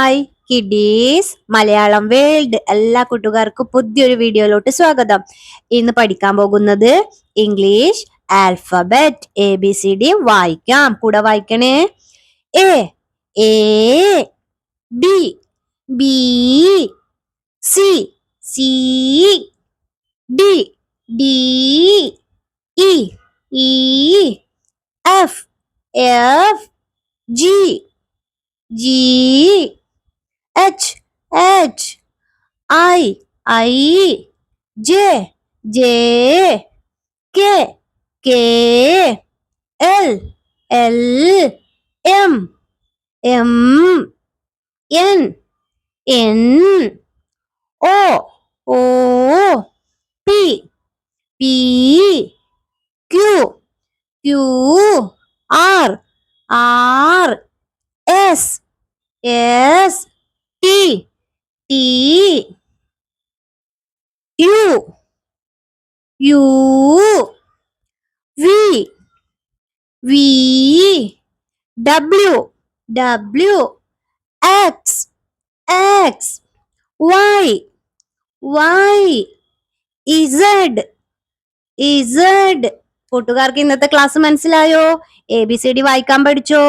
Hi kiddies Malayalam world എല്ലാ കൂട്ടുകാർക്കും പുതിയൊരു വീഡിയോയിലോട്ട് സ്വാഗതം. ഇന്ന് പഠിക്കാൻ പോകുന്നത് ഇംഗ്ലീഷ് ആൽഫബറ്റ് ABCD വായിക്കാം. കൂടെ വായിക്കണേ. A B B C C D D E E F F G G H H I I J J K K L L M M N N O O P P Q Q R R S S T T U U V V W W X X Y Y Z Z. കൂട്ടുകാർക്ക് ഇന്നത്തെ class മനസ്സിലായോ? ABCD വായിക്കാൻ പഠിച്ചോ?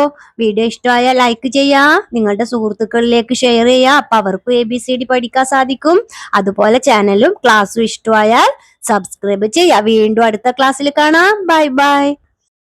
Video ഇഷ്ടമായ like ചെയ്യാ, നിങ്ങളുടെ സുഹൃത്തുക്കളിലേക്ക് share ചെയ്യാ. അപ്പൊ അവർക്കും ABCD പഠിക്കാൻ സാധിക്കും. അതുപോലെ ചാനലും ക്ലാസ്സും ഇഷ്ടമായാൽ സബ്സ്ക്രൈബ് ചെയ്യാ. വീണ്ടും അടുത്ത ക്ലാസ്സിൽ കാണാം. Bye bye.